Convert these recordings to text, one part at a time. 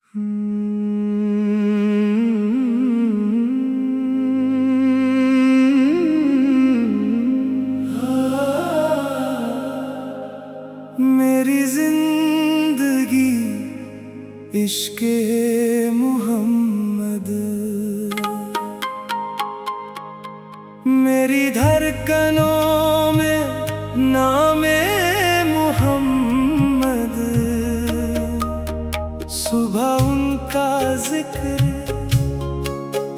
मेरी जिंदगी इश्क़े मोहम्मद, मेरी धड़कनों में नामे मोहम्मद। सुबह उनका जिक्र,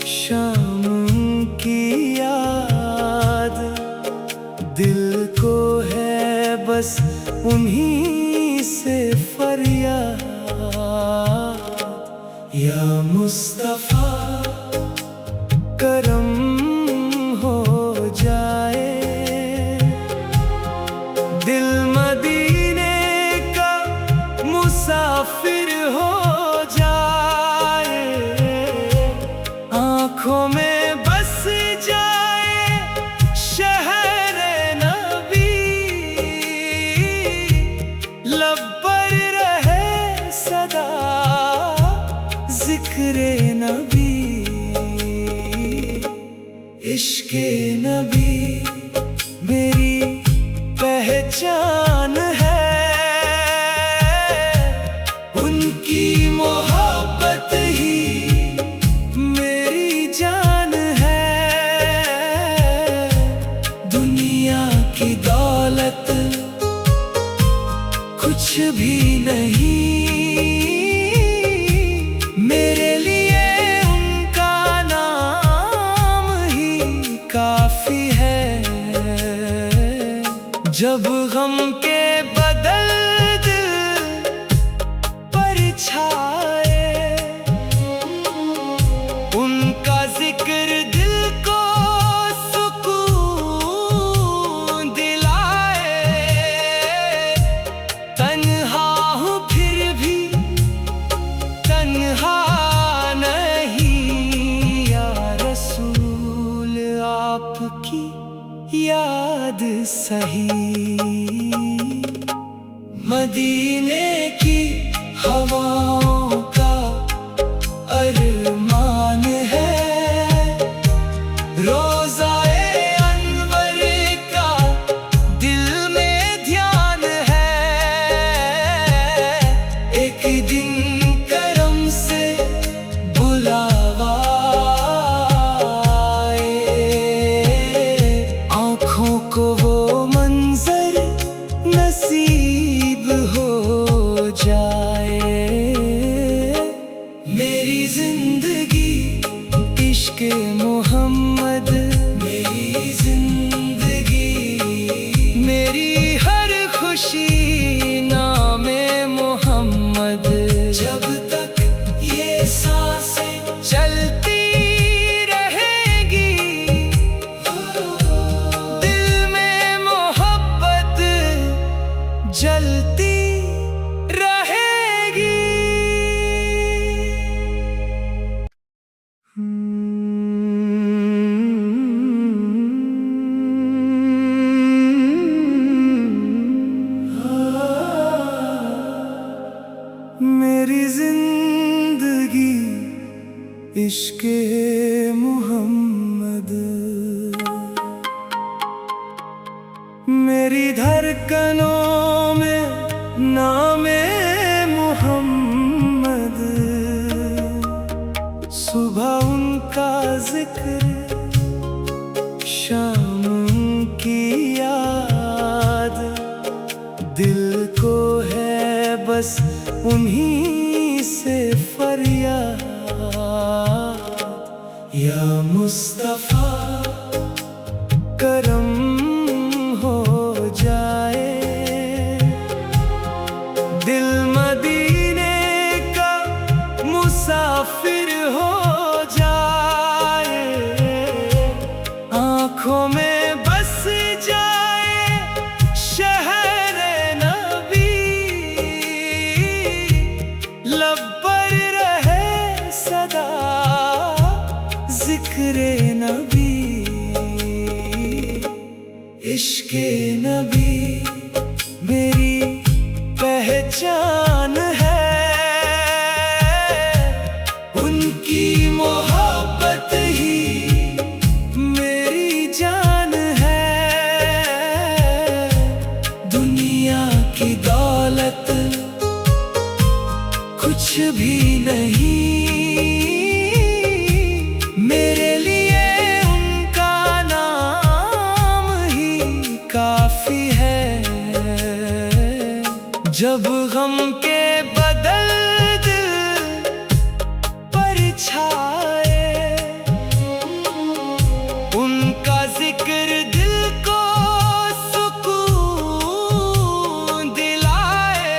शाम उनकी याद, दिल को है बस उन्हीं से फरियाद। या मुस्तफा करम हो जाए, दिल मदीने का मुसाफिर हो जाए, आँखों में बस जाए शहर नबी, लब पर रहे सदा जिक्रे नबी। इश्क़े नबी मेरी पहचान है, उनकी मोहब्बत ही मेरी जान है। दुनिया की दौलत कुछ भी नहीं, मेरे लिए उनका नाम ही काफी है। जब गम के बदल दिल पर छाए, उनका जिक्र दिल को सुकून दिलाए। तन्हा हूँ फिर भी तन्हा नहीं, या रसूल आपकी याद सही। मदीने की हवाओं का अरमान है, रोज़ाए अनवर का दिल में ध्यान है। एक दिन करम से बुलावा आए, आँखों को वो मंजर नसीब हो जाए। मेरी जिंदगी इश्क़े मोहम्मद, मेरी जिंदगी, मेरी हर खुशी नामे मोहम्मद। जब तक ये सांसें चलती रहेगी, दिल में मोहब्बत जलती रहेगी। मेरी जिंदगी इश्क़े मोहम्मद, मेरी धड़कनों में नामे मोहम्मद। सुबह उनका जिक्र, शाम उनकी याद, दिल को है बस उन्हीं से फरियाद। या मुस्तफा करम हो जाए, दिल मदीने का मुसाफिर हो जाए, आँखों में बस जाए शहर नबी, लब पर रहे सदा जिक्रे नबी। इश्क़े नबी मेरी पहचान है, कुछ भी नहीं, मेरे लिए उनका नाम ही काफी है। जब गम के बदल दिल पर छाए, उनका जिक्र दिल को सुकून दिलाए।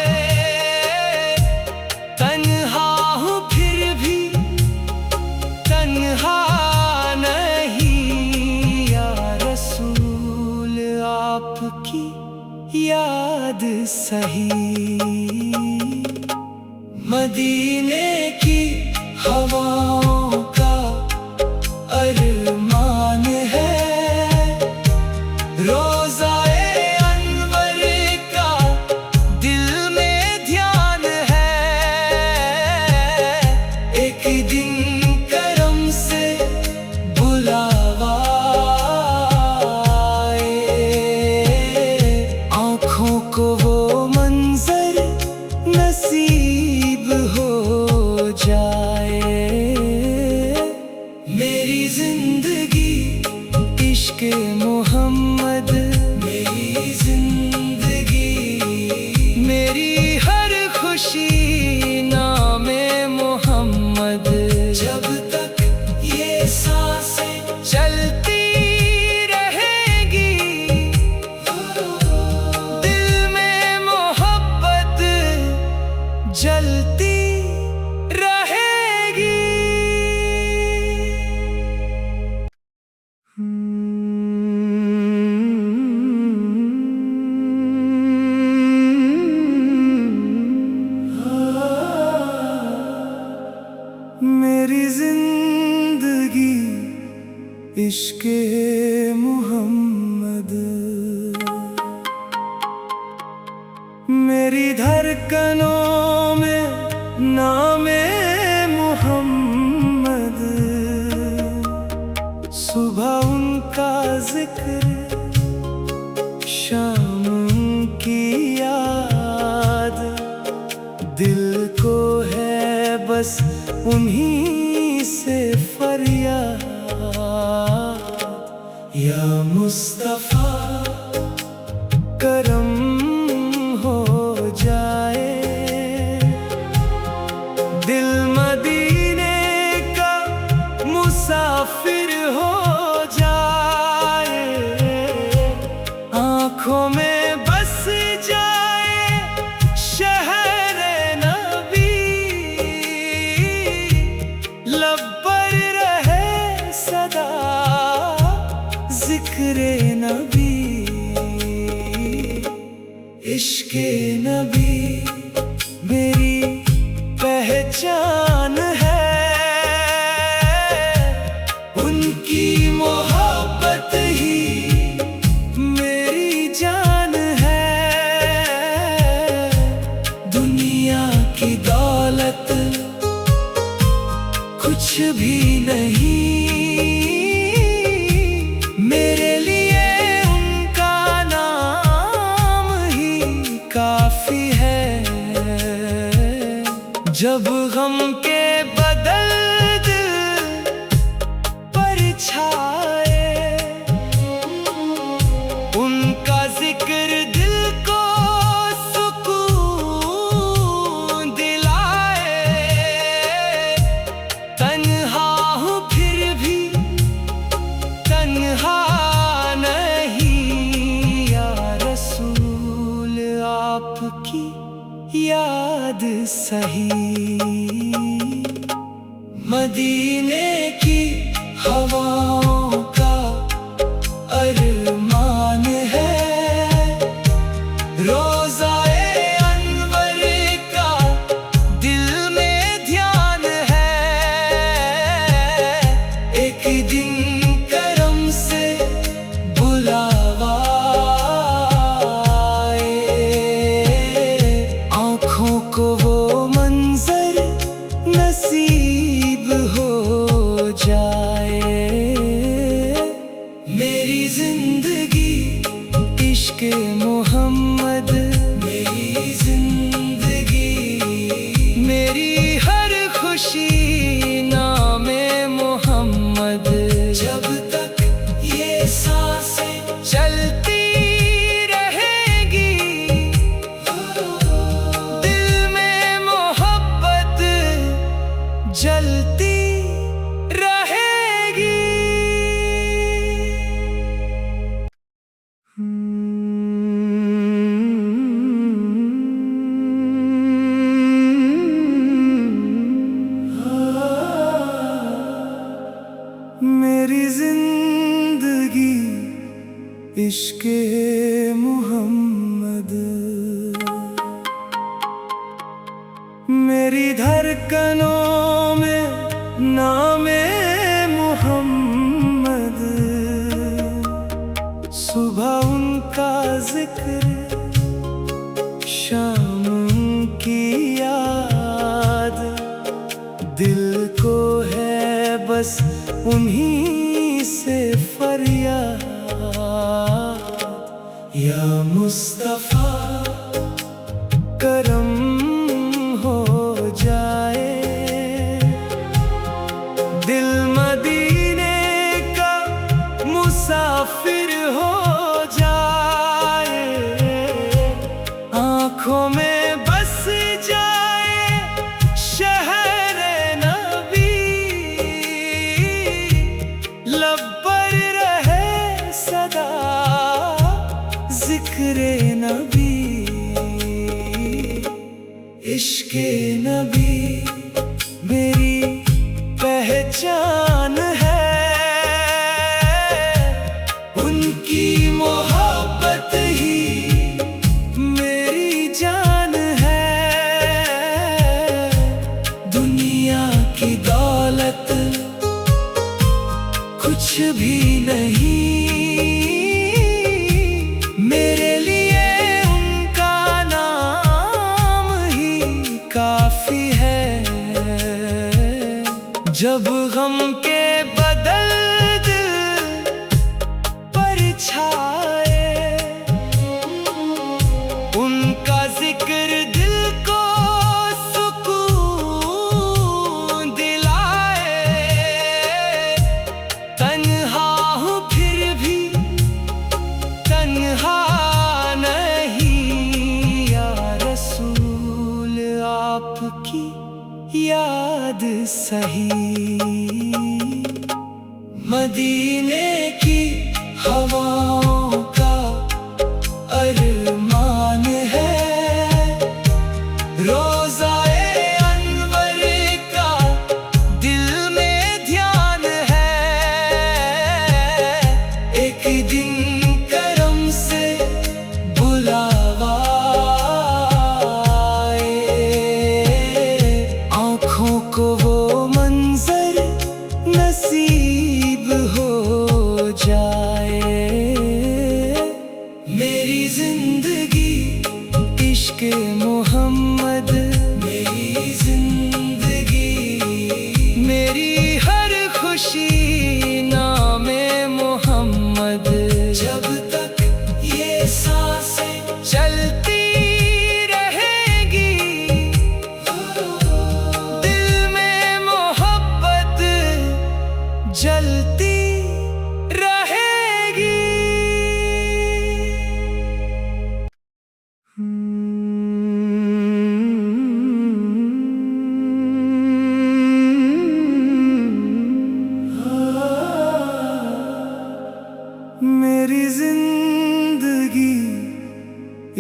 तन्हा हूँ फिर भी तन्हा नहीं, या रसूल आपकी याद सही। मदीने की हवाओं का अरमान है, रोज़ाए अनवर का दिल में ध्यान है। एक दिन करम से बुलावा आए, आँखों को वो मंजर नसीब हो जाए। मेरी जिंदगी इश्क मोहम्मद, मेरी जिंदगी, मेरी हर खुशी नामे मोहम्मद। जब तक ये सांसें चलती रहेगी, दिल में मोहब्बत जलती रहेगी। मेरी जिंदगी इश्क मोहम्मद, मेरी धड़कनों में नामे मोहम्मद। सुबह उनका जिक्र, शाम उनकी याद, दिल को है बस उन्हीं से फरियाद। या मुस्तफा करम हो जाए, दिल मदीने का मुसाफिर हो जाए। आँखों में बस जाए शहर नबी, लब पर रहे सदा जिक्रे नबी। इश्के नबी मेरी पहचान है, उनकी मोहब्बत ही मेरी जान है। दुनिया की दौलत कुछ भी नहीं, मेरे लिए उनका नाम ही काफी है। जब गम के बदल दिल पर छाए, उनका जिक्र दिल को सुकून दिलाए। तन्हा हूँ फिर भी तन्हा नहीं, या रसूल आपकी याद सही। मदीने की हवाओं का अरमान है, रोज़ाए अनवर का दिल में ध्यान है। एक दिन करम से बुलावा आए, आँखों को वो मंजर नसीब हो जाए। मेरी हर खुशी नामे मोहम्मद। जब तक ये सांसें चलती रहेगी, दिल में मोहब्बत जलती रहेगी। मेरी जिंदगी इश्क़े मोहम्मद, मेरी धड़कनों में नामे मोहम्मद। सुबह उनका जिक्र, शाम उनकी याद, दिल को है बस उन्हीं से फरियाद। या मुस्तफा करम हो जाए, दिल मदीने का मुसाफिर हो जाए। आँखों में बस जाए शहर नबी, लब पर रहे सदा जिक्रे नबी। इश्क़े नबी मेरी पहचान है, उनकी मोहब्बत ही मेरी जान है। दुनिया की दौलत कुछ भी नहीं, मेरे लिए उनका नाम ही काफी है। जब गम के बदल दिल पर छाए, उनका जिक्र दिल को सुकून दिलाए। तन्हा हूँ फिर भी तन्हा नहीं, या रसूल आपकी याद सही। मदीने की हवाओं का अरमान है, रोज़ाए अनवर का दिल में ध्यान है। एक दिन करम से बुलावा आए, आँखों को वो मंजर नसीब हो जाए। मेरी जिंदगी इश्क़े मोहम्मद, मेरी जिंदगी मेरी हर खुशी नामे मोहम्मद। जब तक ये सांसें चलती रहेगी, दिल में मोहब्बत जलती रहेगी। मेरी जिंदगी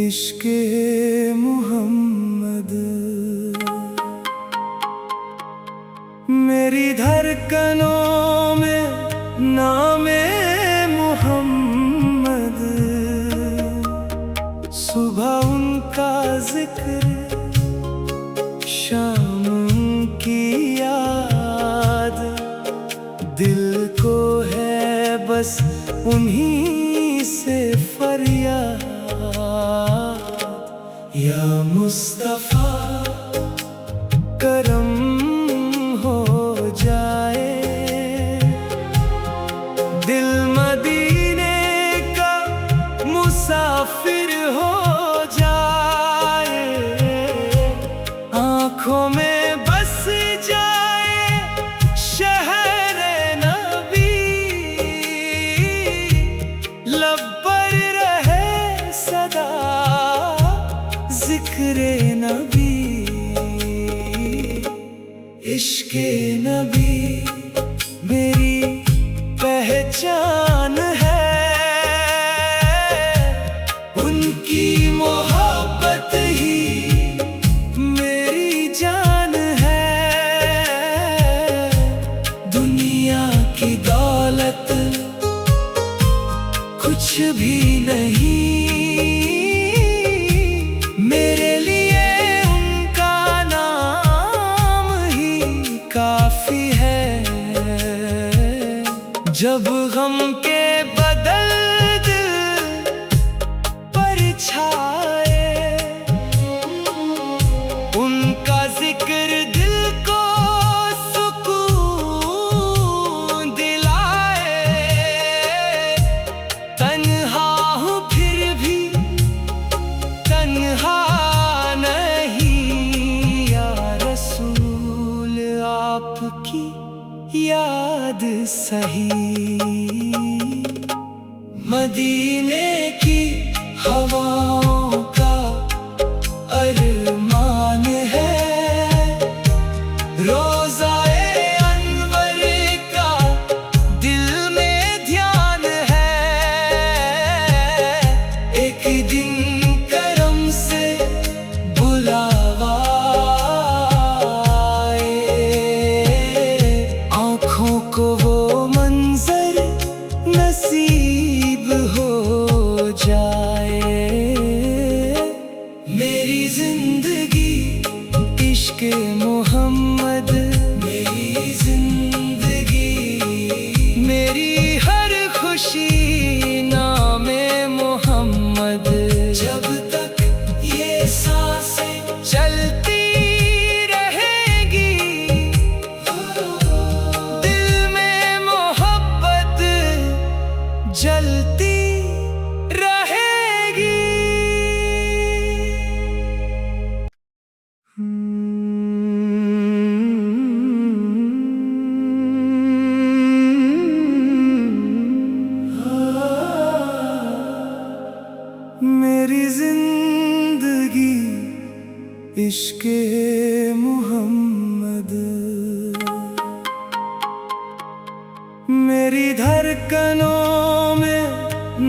इश्क़े मोहम्मद, मेरी धड़कनों में नामे मोहम्मद। सुबह उनका जिक्र, शाम उनकी याद, दिल को है बस उन्हीं से फरियाद। या मुस्तफा करम हो जाए, दिल मदीने का मुसाफिर हो जाए। आँखों में इश्क़े नबी मेरी पहचान है, उनकी मोहब्बत ही मेरी जान है। दुनिया की दौलत कुछ भी नहीं, मेरे लिए उनका नाम ही काफी है। जब गम के बदल दिल पर छाए, उनका जिक्र दिल को सुकून दिलाए। तन्हा हूँ फिर भी तन्हा नहीं, या रसूल आपकी याद सही। मदीने की हवाओं का अरमान है, रोज़ाए अनवर का दिल में ध्यान है। एक दिन करम से बुलावा आए, आँखों को वो मंजर नसीब हो जाए। मेरी जिंदगी इश्क़े मोहम्मद, मेरी जिंदगी, मेरी हर खुशी नामे मोहम्मद। जब तक ये सांसें चलती रहेगी, दिल में मोहब्बत जलती रहेगी। मेरी जिंदगी इश्क़े मोहम्मद, मेरी धड़कनों में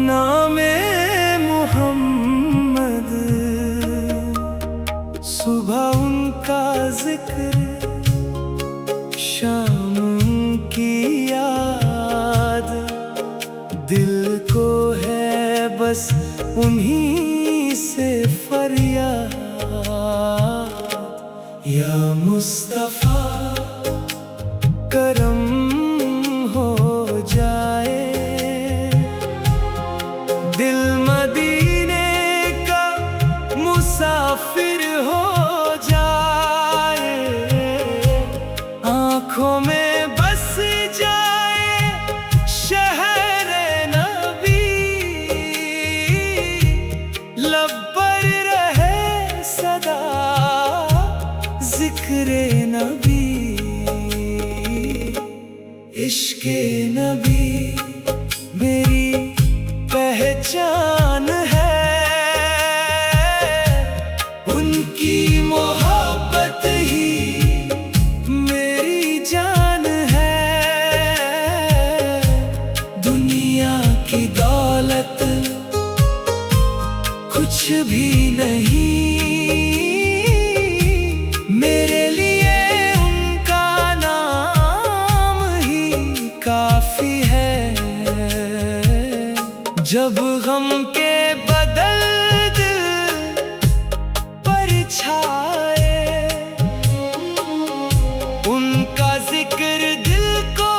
नामे मोहम्मद। सुबह उनका जिक्र, शाम उनकी याद, दिल को है बस उन्हीं से फरियाद। या मुस्तफा करम हो जाए, दिल मदीने का मुसाफिर हो जाए। आँखों में बस जाए शहर नबी, लब पर रहे सदा जिक्रे नबी। इश्क़े नबी मेरी पहचान है, उनकी मोहब्बत ही मेरी जान है। दुनिया की दौलत कुछ भी नहीं, मेरे लिए उनका नाम ही काफी है। जब गम के बदल दिल पर छाए, उनका जिक्र दिल को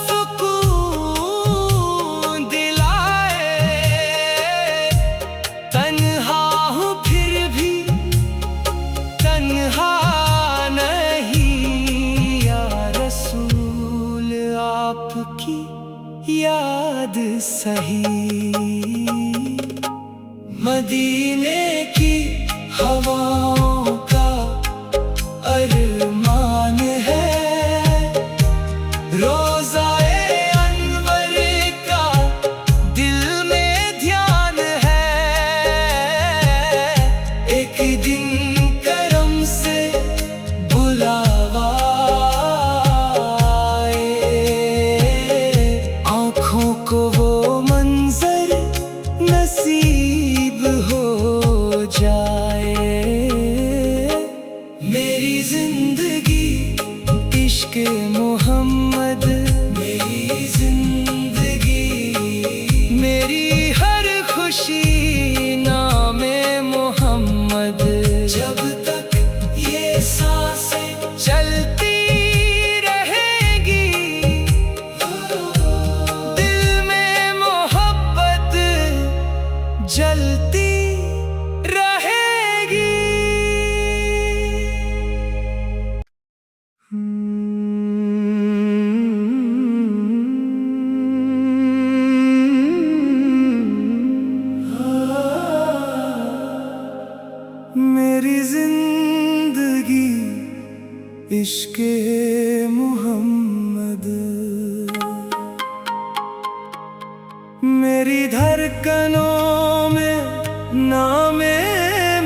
सुकून दिलाए। तन्हा हूँ फिर भी तन्हा नहीं, या रसूल आपकी याद सही। मदीने की हवाओं का अरमान है, रोज़ाए अनवर का दिल में ध्यान है। एक दिन करम से बुलावा इश्क़े मोहम्मद मेरी जिंदगी, मेरी हर खुशी नामे मोहम्मद। जब तक ये सांसें चलती रहेगी, दिल में मोहब्बत जलती रहेगी। मेरी जिंदगी इश्क़े मोहम्मद, मेरी धड़कनों में नामे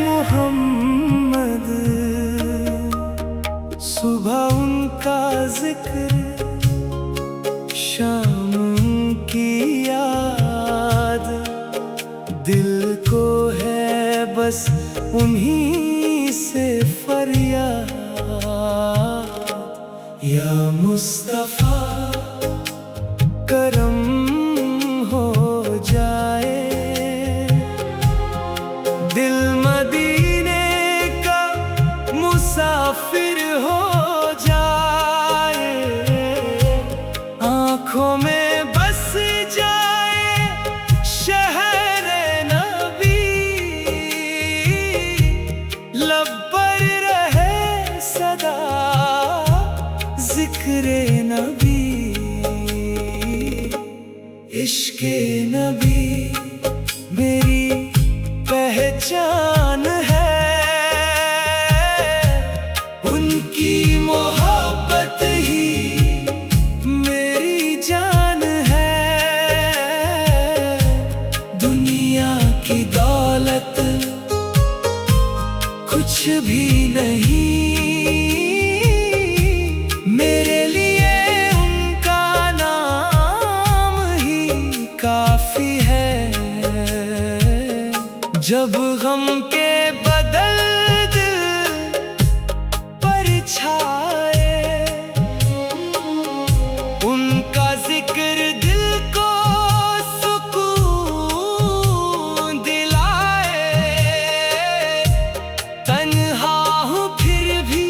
मोहम्मद। सुबह उनका जिक्र, शाम उनकी याद, दिल को है बस उन्हीं से फरियाद। या मुस्तफा करम हो जाए, दिल मदीने का मुसाफिर हो जाए, आँखों में बस जाए शहर नबी, लब पर रहे सदा जिक्रे नबी। इश्क़े नबी मेरी पहचान है, उनकी मोहब्बत ही मेरी जान है। दुनिया की दौलत कुछ भी नहीं, मेरे लिए उनका नाम ही काफी है। जब गम के बदल दिल पर छाए, उनका जिक्र दिल को सुकून दिलाए। तन्हा हूँ फिर भी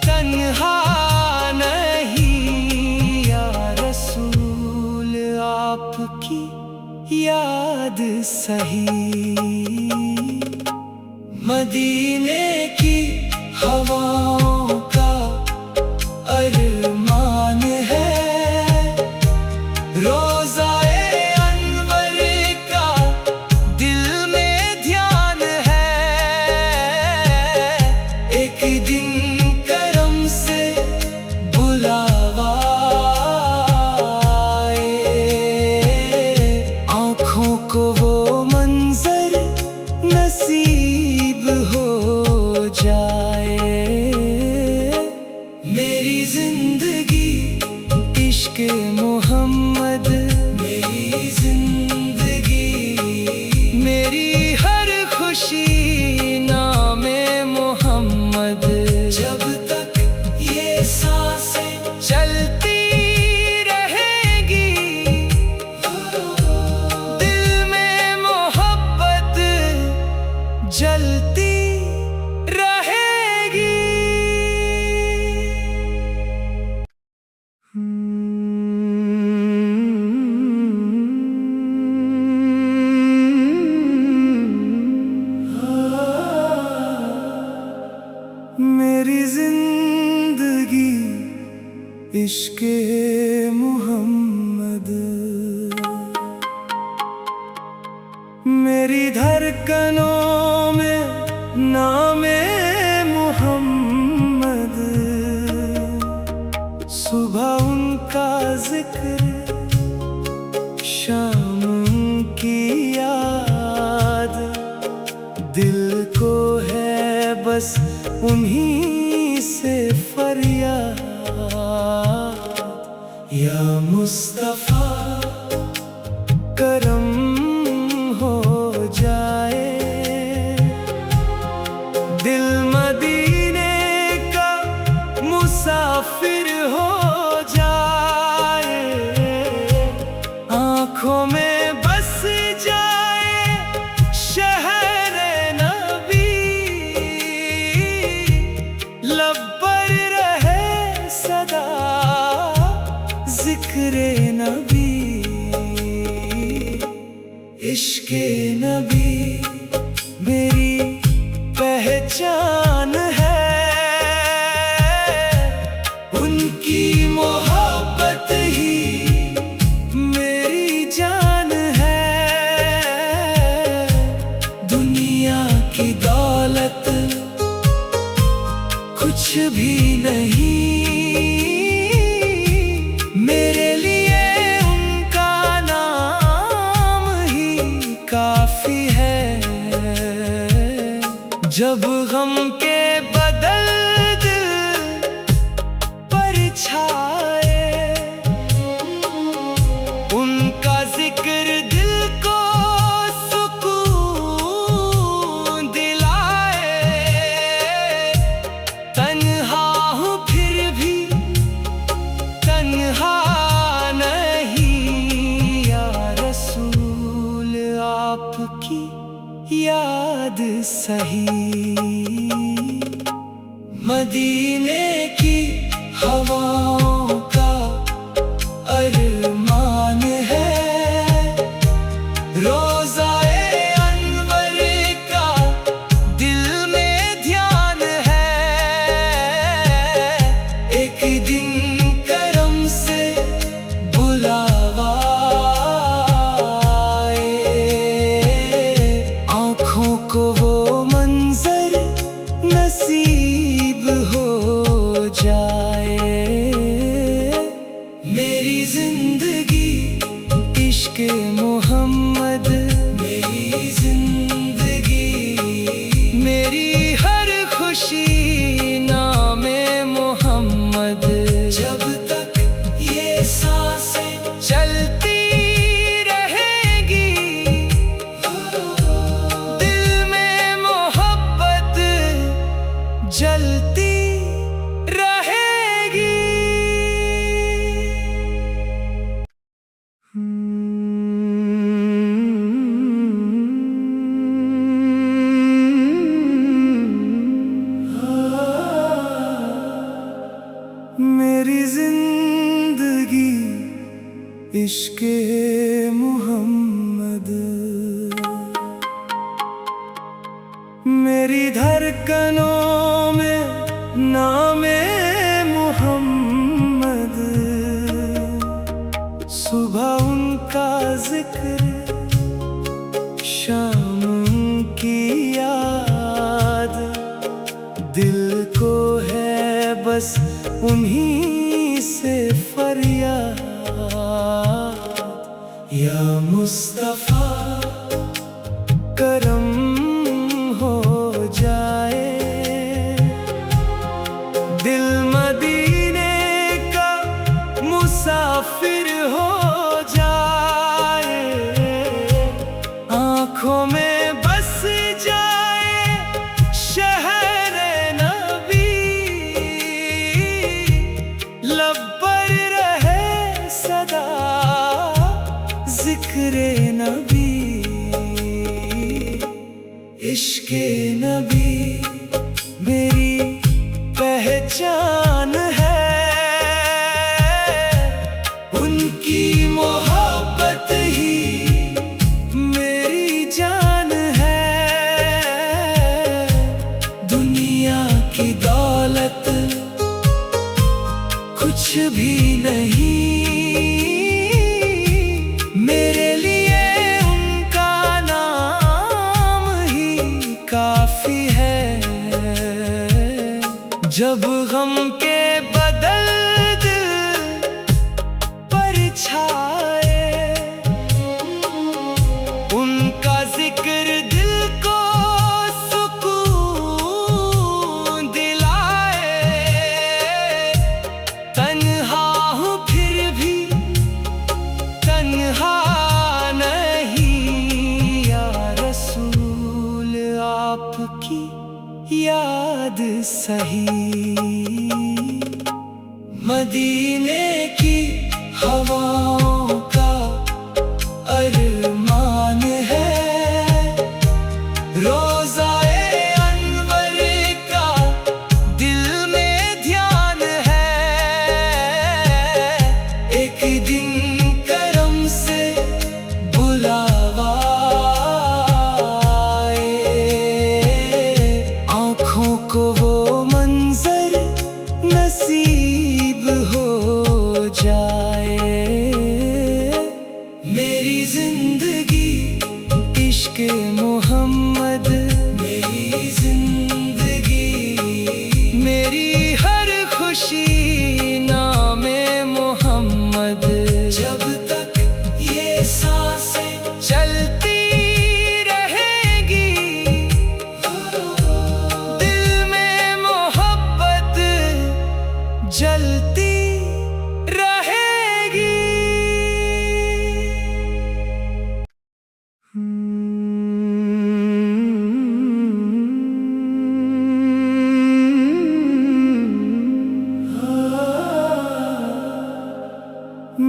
तन्हा नहीं, या रसूल आपकी याद सही। मदीने की हवाओं का अरमान है, रोज़ाए अनवर का दिल में ध्यान है। एक दिन करम से बुलावा आए, आँखों को वो मंजर नसीब हो जाए। मेरी जिंदगी इश्क़े मोहम्मद, मेरी जिंदगी, मेरी हर खुशी नामे मोहम्मद। जब तक ये सांसें चलती रहेगी, दिल में मोहब्बत जलती रहेगी। मेरी जिंदगी इश्क़े मोहम्मद, मेरी धड़कनों में नामे मोहम्मद। सुबह उनका जिक्र, शाम उनकी याद, दिल को है बस उन्हीं से फरियाद। या मुस्तफा करम हो जाए, दिल मदीने का मुसाफिर हो जाए, आँखों में बस जाए शहरे नबी, लब पर रहे सदा जिक्रे नबी। इश्क़े नबी मेरी पहचान है, उनकी मोहब्बत ही मेरी जान है। दुनिया की दौलत कुछ भी नहीं, मेरे लिए उनका नाम ही काफी है। जब गम के बदल दिल पर छाए, उनका जिक्र दिल को सुकून दिलाए। तन्हा हूँ फिर भी तन्हा नहीं, या रसूल आपकी याद सही। मदीने की हवाओं का अरमान है, रोज़ाए अनवर का दिल में ध्यान है। एक दिन करम से बुलावा आए, आँखों को वो मंजर नसीब हो जाए। मेरी जिंदगी इश्क़े मोहम्मद, मेरी जिंदगी, मेरी हर खुशी नामे मोहम्मद। जब तक ये सांसें चलती रहेगी, दिल में मोहब्बत जलती रहेगी। मेरी जिंदगी इश्क़े मोहम्मद, मेरी धड़कनों में नामे मोहम्मद। सुबह उनका जिक्र, शाम उनकी याद, दिल को है बस उन्हीं से फरियाद। या मुस्तफा करम हो जाए, दिल मदीने का मुसाफिर हो जाए, आँखों में बस जाए शहरे नबी, लब पर रहे सदा जिक्रे नबी। इश्क़े नबी मेरी पहचान है, उनकी मोहब्बत ही मेरी जान है। दुनिया की दौलत कुछ भी नहीं, मेरे लिए उनका नाम ही काफी है। जब गम के बदल दिल पर छाए, उनका जिक्र दिल को सुकून दिलाए। तन्हा हूँ फिर भी तन्हा नहीं, या रसूल आपकी याद सही। मदीने की हवाओं का अरमान है, रोज़ाए अनवर का दिल में ध्यान है। एक दिन करम से बुलावा आए, आँखों को वो मंजर नसीब हो जाए। मेरी जिंदगी इश्क मोहम्मद, मेरी जिंदगी, मेरी हर खुशी नामे मोहम्मद। जब तक ये सांसें चलती रहेगी, दिल में मोहब्बत जलती रहेगी।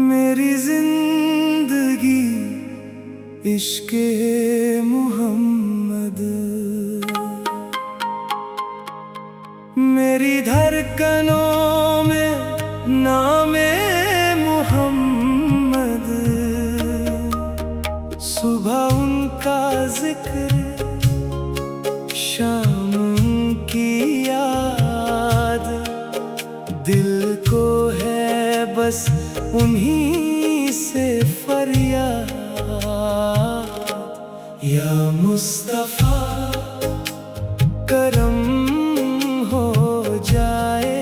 मेरी जिंदगी इश्क़े मोहम्मद, मेरी धड़कनों में नामे मोहम्मद। सुबह उनका जिक्र, शाम उनकी याद, दिल को है बस उन्हीं से फरियाद। या मुस्तफा करम हो जाए,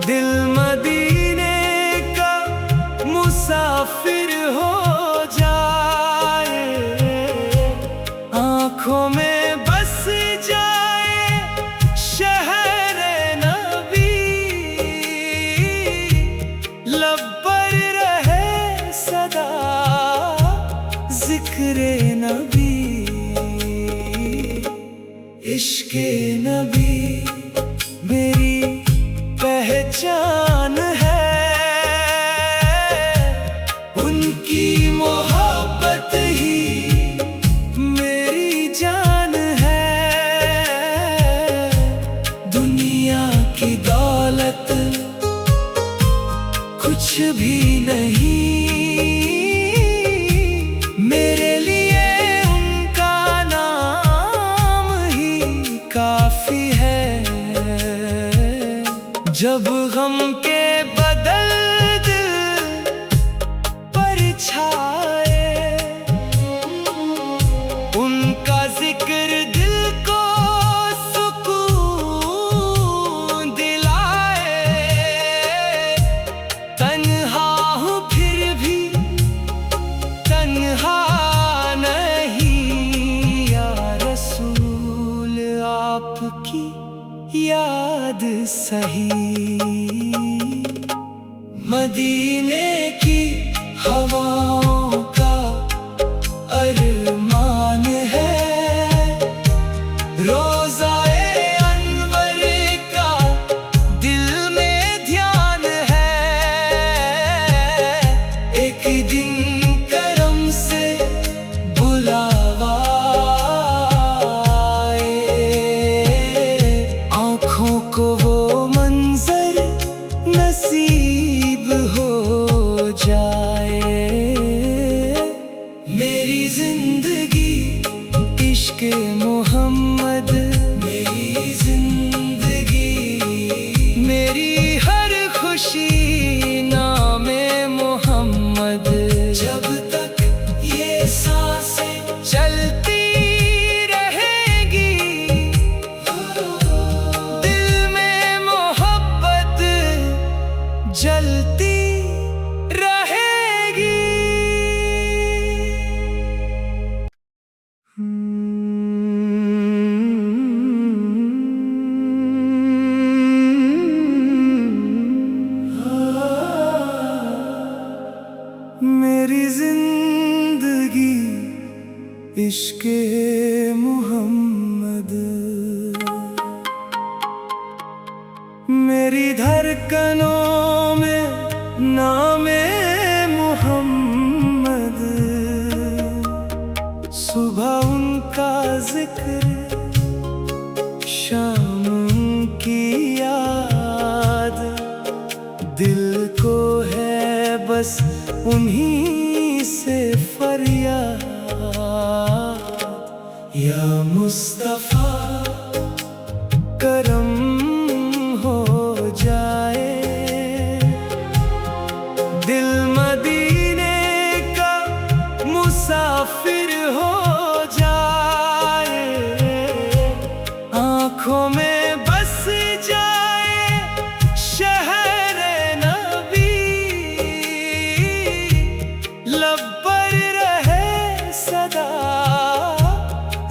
दिल मदीने का मुसाफिर हो जाए। आँखों में बस जाए शहर नबी, लब पर रहे सदा जिक्रे नबी। इश्क़े नबी मेरी पहचान है, उनकी मोहब्बत ही मेरी जान है। दुनिया की दौलत कुछ भी नहीं, मेरे लिए उनका नाम ही काफी है। जब गम के बदल दिल पर छाए, उनका जिक्र दिल को सुकून दिलाए। तन्हा हूँ फिर भी तन्हा नहीं, या रसूल आपकी याद सही। मदीने की हवाओं का अरमान है, रोज़ाए अनवर का दिल में ध्यान है। एक दिन करम से बुलावा आए, आँखों को वो मंजर नसीब हो जाए। मेरी जिंदगी इश्क़ मोहम्मद, मेरी जिंदगी, मेरी हर खुशी नामे मोहम्मद। जब तक ये सांसें चलती रहेगी, दिल में मोहब्बत जलती रहेगी। मेरी जिंदगी इश्क़े मोहम्मद। मेरी धड़कनों में नामे मोहम्मद, सुबह उनका जिक्र, शाम की याद, दिल को है बस उन्हीं से फरियाद। या मुस्तफा करम हो जाए, दिल मदीने का मुसाफिर हो जाए, आँखों में बस जाए शहर नबी, लब पर रहे सदा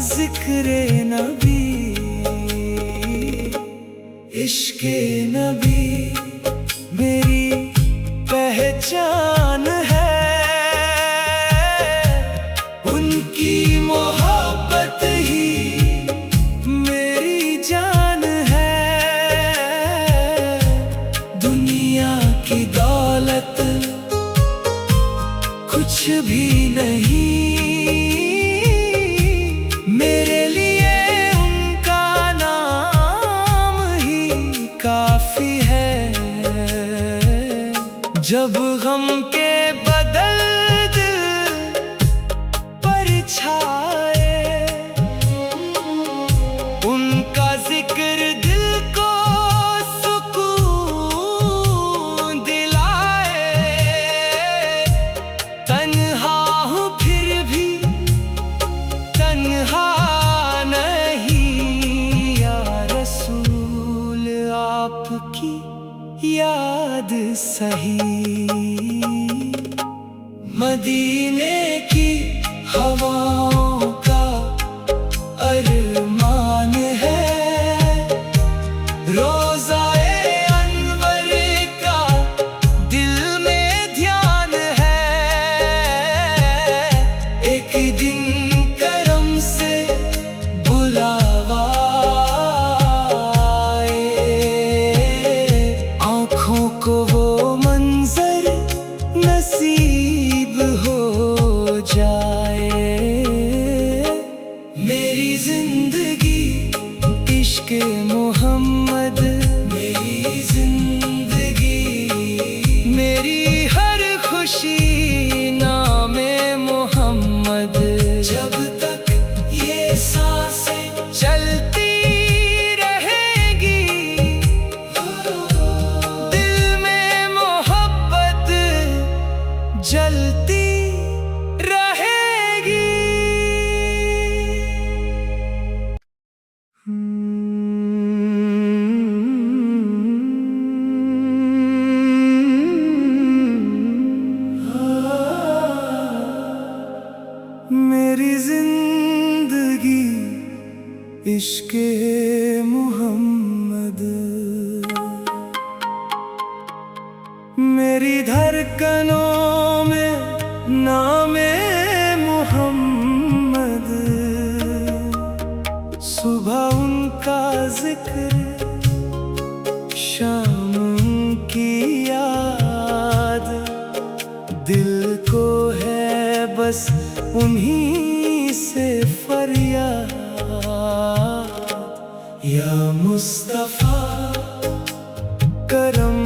जिक्रे नबी। इश्के नबी मेरी पहचान है, उनकी मोहब्बत ही मेरी जान है। दुनिया की दौलत कुछ भी नहीं, मेरे लिए उनका नाम ही काफी है। जब गम के बदल दिल पर छाए, उनका जिक्र दिल को सुकून दिलाए। तन्हा हूँ फिर भी तन्हा नहीं, या रसूल आपकी याद सही। मदीने की हवाओं का अरमान है, रोज़ाए अनवर का दिल में ध्यान है। एक दिन करम से बुलावा आए, आँखों को वो मंजर नसीब हो जाए। मेरी जिंदगी इश्क मोहम्मद, मेरी जिंदगी, मेरी हर खुशी नामे मोहम्मद। जब तक ये सांसें चलती रहेगी, दिल में मोहब्बत जलती रहेगी। मेरी जिंदगी इश्के मोहम्मद, मेरी धड़कनों में नामे मोहम्मद, सुबह उनका जिक्र, शाम की याद, दिल को है बस उन्हीं से फरियाद। या मुस्तफा करम